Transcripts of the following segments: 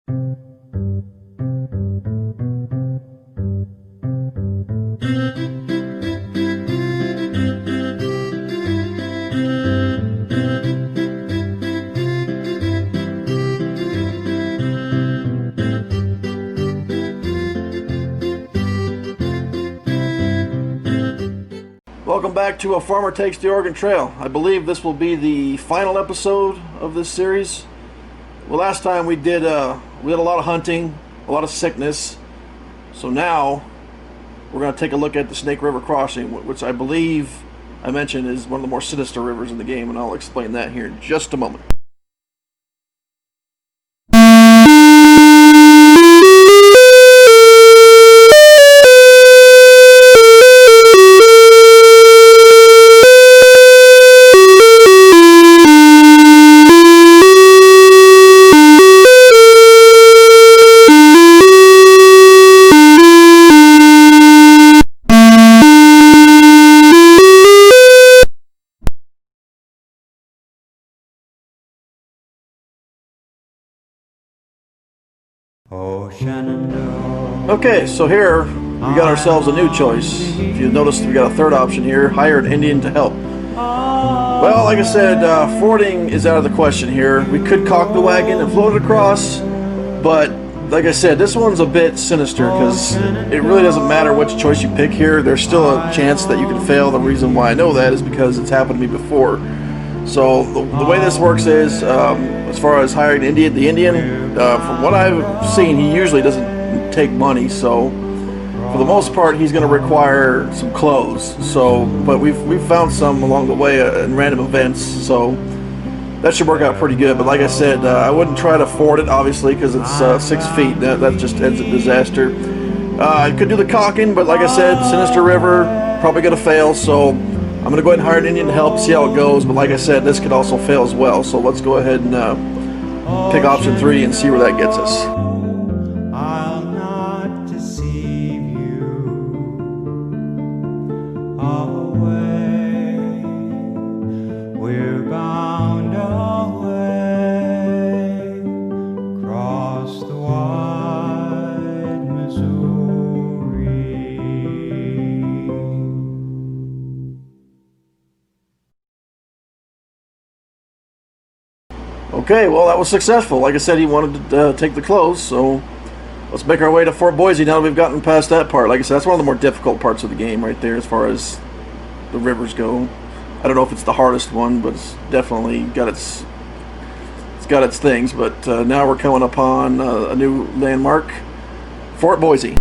Welcome back to A Farmer Takes the Oregon Trail. I believe this will be the final episode of this series. Well, last time we had a lot of hunting, a lot of sickness. So now we're going to take a look at the Snake River crossing, which I believe I mentioned is one of the more sinister rivers in the game, and I'll explain that here in just a moment. Okay, so here we got ourselves a new choice. If you notice, we got a third option here: hire an Indian to help. Well, like I said, fording is out of the question here. We could cock the wagon and float it across, but like I said, this one's a bit sinister because it really doesn't matter which choice you pick here. There's still a chance that you can fail. The reason why I know that is because it's happened to me before. So the way this works is, as far as hiring the Indian, from what I've seen, he usually doesn't take money. So for the most part, he's going to require some clothes. So, but we've found some along the way in random events. So that should work out pretty good. But like I said, I wouldn't try to ford it, obviously, because it's 6 feet. That just ends in disaster. I could do the cocking, but like I said, Sinister River, probably going to fail. So I'm going to go ahead and hire an Indian to help, see how it goes. But like I said, this could also fail as well. So let's go ahead and pick option 3 and see where that gets us. I'll not deceive you away. We're bound away across the wide Missouri. Okay, well, that was successful. Like I said, he wanted to take the clothes, so let's make our way to Fort Boise now that we've gotten past that part. Like I said, that's one of the more difficult parts of the game right there as far as the rivers go. I don't know if it's the hardest one, but it's definitely got its things. But now we're coming upon a new landmark, Fort Boise.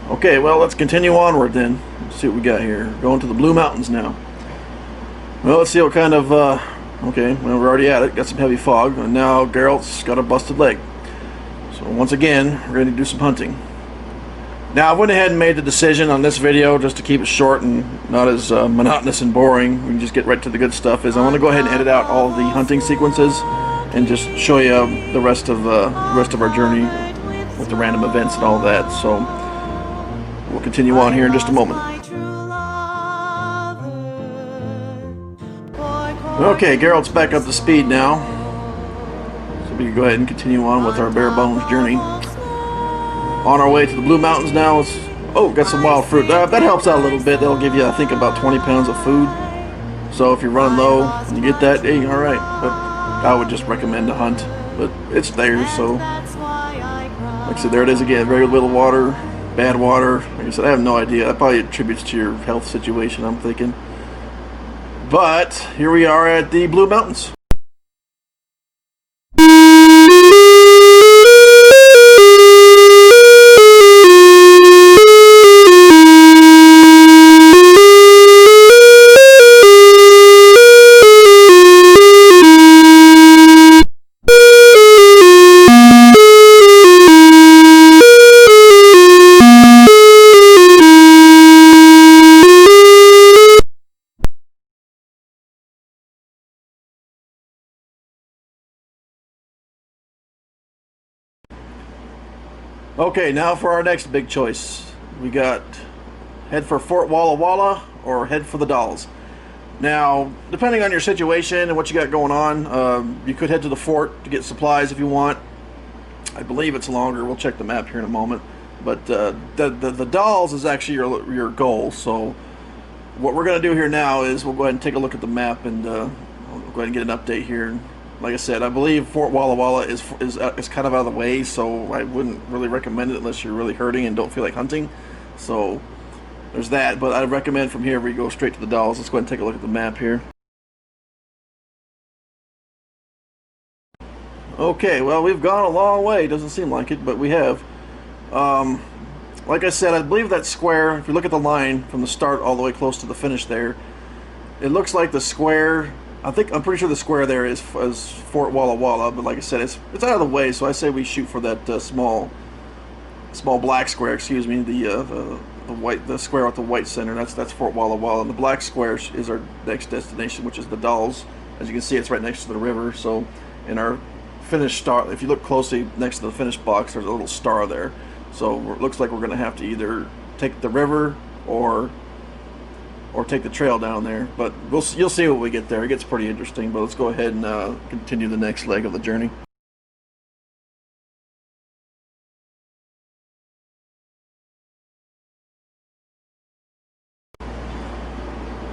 Okay, well, let's continue onward then. Let's see what we got here. Going to the Blue Mountains now. Well, let's see what kind of, okay, well, we're already at it. Got some heavy fog, and now Geralt's got a busted leg. So once again, we're going to do some hunting. Now, I went ahead and made the decision on this video, just to keep it short and not as monotonous and boring. We can just get right to the good stuff, is I want to go ahead and edit out all the hunting sequences and just show you the rest of our journey with the random events and all that. So we'll continue on here in just a moment. Okay, Geralt's back up to speed now, so we can go ahead and continue on with our bare bones journey. On our way to the Blue Mountains now. Oh, got some wild fruit. That helps out a little bit. That'll give you, I think, about 20 pounds of food. So if you're running low and you get that, hey, all right. But I would just recommend to hunt. But it's there, so like I said, there it is again. Very little water. Bad water. Like I said, I have no idea. That probably attributes to your health situation, I'm thinking. But here we are at the Blue Mountains. Okay, now for our next big choice. We got head for Fort Walla Walla or head for the Dalles. Now, depending on your situation and what you got going on, you could head to the fort to get supplies if you want. I believe it's longer. We'll check the map here in a moment. But the Dalles is actually your goal. So what we're going to do here now is we'll go ahead and take a look at the map, and we'll go ahead and get an update here. Like I said, I believe Fort Walla Walla is kind of out of the way, so I wouldn't really recommend it unless you're really hurting and don't feel like hunting. So there's that, but I'd recommend from here we go straight to the Dalles. Let's go ahead and take a look at the map here. Okay, well, we've gone a long way. Doesn't seem like it, but we have. Like I said, I believe that square, if you look at the line from the start all the way close to the finish there, it looks like the square, I'm pretty sure the square there is Fort Walla Walla, but like I said, it's out of the way, so I say we shoot for that small black square, excuse me, the square with the white center. That's Fort Walla Walla, and the black square is our next destination, which is the Dalles. As you can see, it's right next to the river. So in our finish star, if you look closely next to the finish box, there's a little star there. So it looks like we're going to have to either take the river or take the trail down there. But you'll see when we get there. It gets pretty interesting. But let's go ahead and continue the next leg of the journey.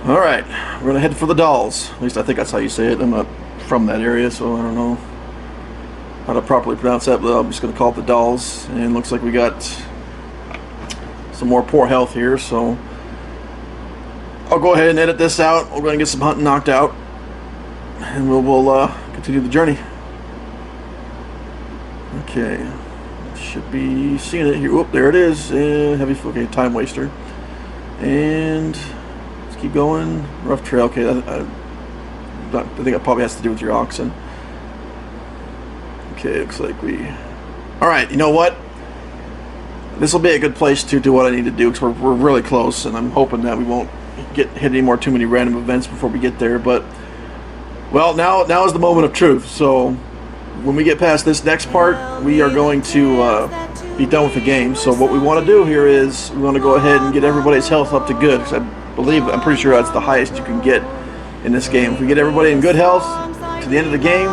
All right, we're going to head for the Dalles. At least I think that's how you say it. I'm not from that area, so I don't know how to properly pronounce that, but I'm just going to call it the Dalles. And it looks like we got some more poor health here, so I'll go ahead and edit this out. We'll go ahead and get some hunting knocked out, and we'll continue the journey. Okay, should be seeing it here. Whoop, there it is. Heavy, okay, time waster. And let's keep going. Rough trail. Okay, I think it probably has to do with your oxen. Okay, looks like we... Alright, you know what? This will be a good place to do what I need to do, because we're really close, and I'm hoping that we won't hit any more too many random events before we get there. But, well, now is the moment of truth. So when we get past this next part, we are going to be done with the game. So what we want to do here is we want to go ahead and get everybody's health up to good, because I'm pretty sure that's the highest you can get in this game. If we get everybody in good health to the end of the game,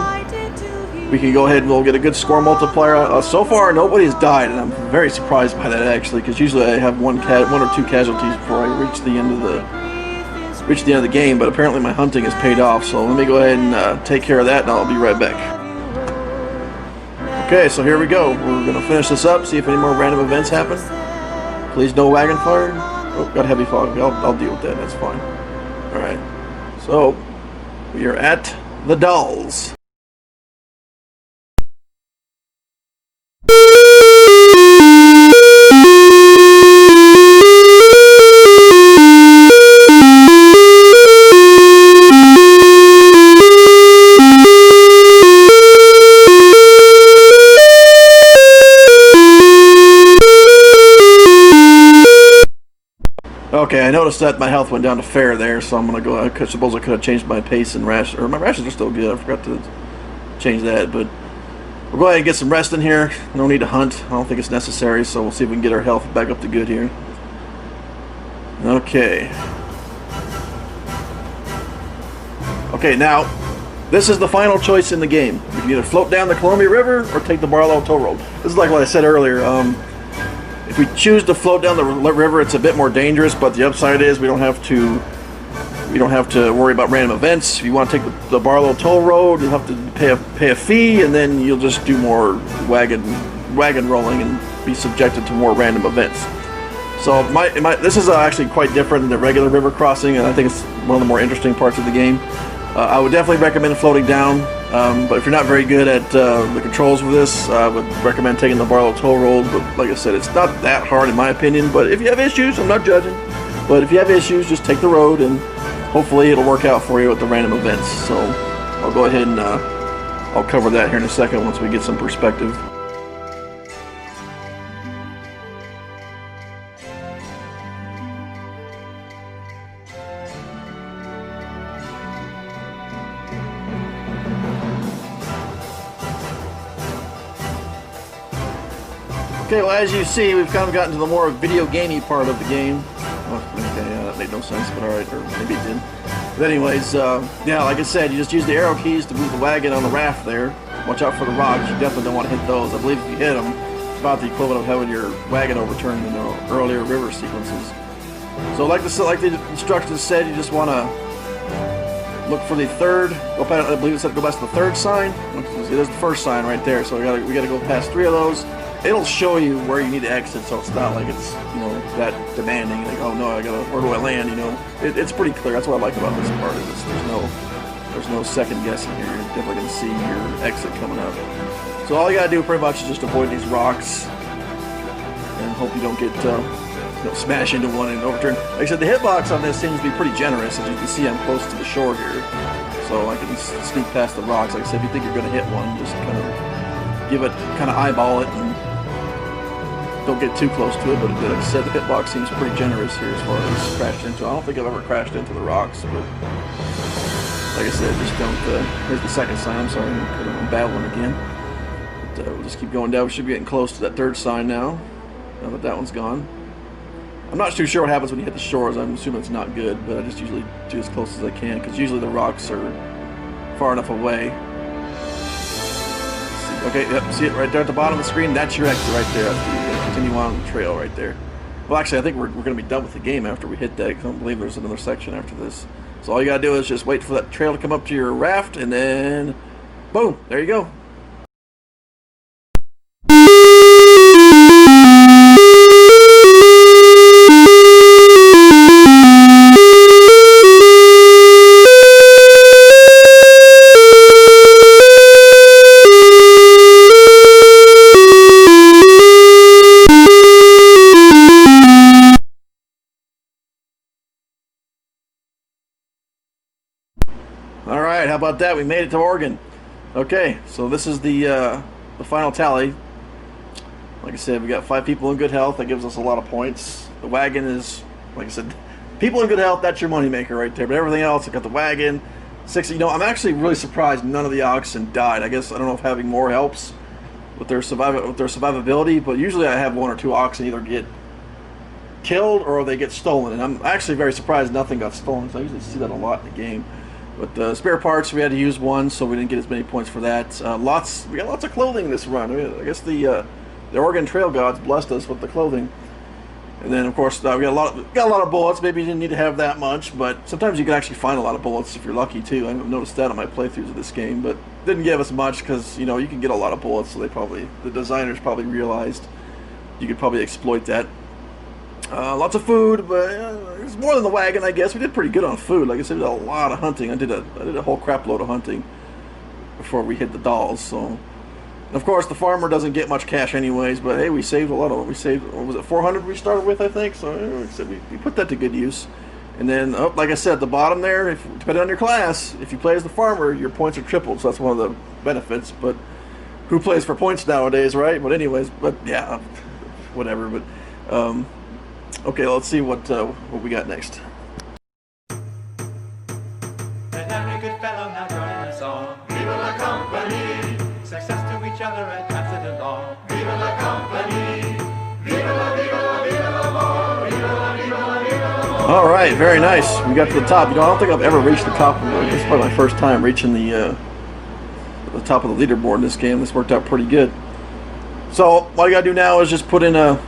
we can go ahead and we'll get a good score multiplier. So far, nobody's died, and I'm very surprised by that, actually, because usually I have one or two casualties before I reach the end of the game. But apparently, my hunting has paid off. So let me go ahead and take care of that, and I'll be right back. Okay, so here we go. We're gonna finish this up, see if any more random events happen. Please, no wagon fire. Oh, got heavy fog. I'll deal with that. That's fine. All right. So we are at the Dalles. Okay, I noticed that my health went down to fair there, so I'm gonna go. I suppose I could have changed my pace and ration, or my rations are still good. I forgot to change that, but we'll go ahead and get some rest in here. No need to hunt. I don't think it's necessary, so we'll see if we can get our health back up to good here. Okay. Okay, now this is the final choice in the game. We can either float down the Columbia River or take the Barlow Toll Road. This is like what I said earlier. If we choose to float down the river, it's a bit more dangerous, but the upside is we don't have to worry about random events. If you want to take the Barlow Toll Road, you'll have to pay a fee, and then you'll just do more wagon rolling and be subjected to more random events. So this is actually quite different than the regular river crossing, and I think it's one of the more interesting parts of the game. I would definitely recommend floating down, but if you're not very good at the controls with this, I would recommend taking the Barlow Toll Road. But like I said, it's not that hard in my opinion, but if you have issues, I'm not judging, but if you have issues, just take the road, and hopefully it'll work out for you with the random events. So I'll go ahead and I'll cover that here in a second once we get some perspective. Okay, well, as you see, we've kind of gotten to the more video gamey part of the game. Oh, okay, that made no sense, but alright, or maybe it did. But anyways, yeah, like I said, you just use the arrow keys to move the wagon on the raft there. Watch out for the rocks, you definitely don't want to hit those. I believe if you hit them, it's about the equivalent of having your wagon overturned in the earlier river sequences. So like the instructions said, you just want to look for the third, I believe it said go past the third sign. There's the first sign right there, so we gotta go past 3 of those. It'll show you where you need to exit, so it's not like it's, you know, that demanding. Like, oh no, where do I land? You know, it's pretty clear. That's what I like about this part of this. There's no second guessing here. You're definitely gonna see your exit coming up. So all you gotta do pretty much is just avoid these rocks and hope you don't get smash into one and overturn. Like I said, the hitbox on this seems to be pretty generous. As you can see, I'm close to the shore here, so I can sneak past the rocks. Like I said, if you think you're gonna hit one, just kind of eyeball it and don't get too close to it, but like I said, the hitbox seems pretty generous here as far as crashed into. I don't think I've ever crashed into the rocks, but like I said, just don't. Here's the second sign. I'm sorry, I'm babbling again. But we'll just keep going down. We should be getting close to that third sign now that that one's gone. I'm not too sure what happens when you hit the shores. I'm assuming it's not good, but I just usually do as close as I can because usually the rocks are far enough away. Okay, yep, see it right there at the bottom of the screen? That's your exit right there. That's the continue on the trail right there. Well, actually, I think we're going to be done with the game after we hit that. I don't believe there's another section after this. So all you got to do is just wait for that trail to come up to your raft, and then, boom, there you go. Alright, how about that? We made it to Oregon. Okay, so this is the final tally. Like I said, we got 5 people in good health. That gives us a lot of points. The wagon is, like I said, people in good health, that's your moneymaker right there. But everything else, I got the wagon. 6, you know, I'm actually really surprised none of the oxen died. I guess, I don't know if having more helps with their survivability, but usually I have 1 or 2 oxen either get killed or they get stolen. And I'm actually very surprised nothing got stolen, so I usually see that a lot in the game. But the spare parts, we had to use 1, so we didn't get as many points for that. We got lots of clothing this run. I guess the Oregon Trail gods blessed us with the clothing. And then, of course, we got a lot of bullets. Maybe you didn't need to have that much, but sometimes you can actually find a lot of bullets if you're lucky too. I've noticed that on my playthroughs of this game, but didn't give us much because you know you can get a lot of bullets. So the designers probably realized you could probably exploit that. Lots of food, but it's more than the wagon, I guess. We did pretty good on food. Like I said, we did a lot of hunting. I did a whole crap load of hunting before we hit the Dalles. So, of course, the farmer doesn't get much cash anyways. But hey, we saved a lot of it. We saved, what was it, 400 we started with, I think. So we put that to good use. And then, like I said, at the bottom there, depending on your class, if you play as the farmer, your points are tripled. So that's one of the benefits. But who plays for points nowadays, right? But anyways, but yeah, whatever. But okay, let's see what we got next. Let every good fellow now join the song. Viva la company, success to each other and pass it along. Viva la company, viva la, viva la, viva la more, viva la, viva la, viva la more. All right, very nice. We got to the top. You know, I don't think I've ever reached the top. This is probably my first time reaching the top of the leaderboard in this game. This worked out pretty good. So all you gotta do now is just put in a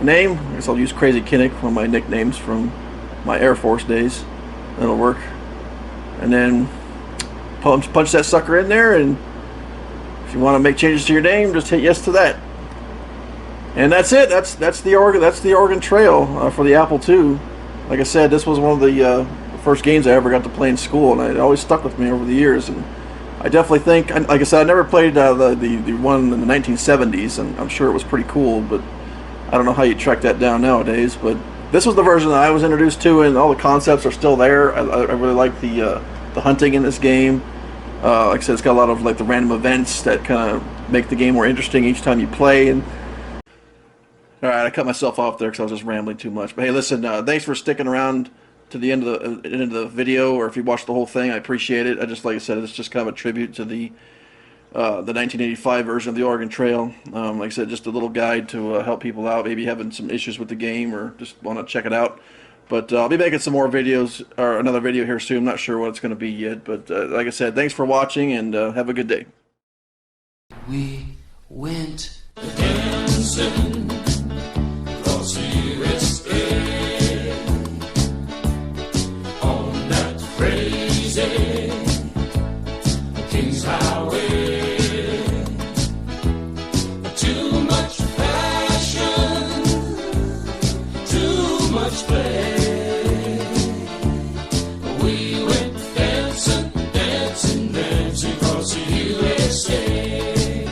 name. I guess I'll use Crazy Kinnick, one of my nicknames from my Air Force days. That'll work. And then punch that sucker in there, and if you want to make changes to your name, just hit yes to that. And that's it. That's the Oregon Trail for the Apple II. Like I said, this was one of the first games I ever got to play in school, and it always stuck with me over the years. And I definitely think, like I said, I never played the one in the 1970s, and I'm sure it was pretty cool, but I don't know how you track that down nowadays. But this was the version that I was introduced to, and all the concepts are still there. I really like the hunting in this game. Like I said, it's got a lot of like the random events that kind of make the game more interesting each time you play. And all right, I cut myself off there because I was just rambling too much. But hey, listen, thanks for sticking around to the end of the video, or if you watched the whole thing, I appreciate it. Like I said, it's just kind of a tribute to the the 1985 version of the Oregon Trail. Like I said, just a little guide to help people out, maybe having some issues with the game or just want to check it out. But I'll be making some more videos, or another video here soon. I'm not sure what it's going to be yet, but like I said, thanks for watching, and have a good day. We went dancing across the USA on that crazy King's Highway. Too much passion, too much play. We went dancing, dancing, dancing across the USA.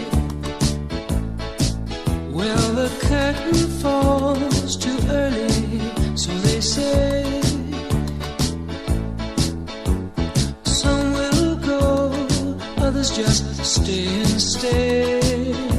Well, the curtain falls too early, so they say. Some will go, others just stay and stay.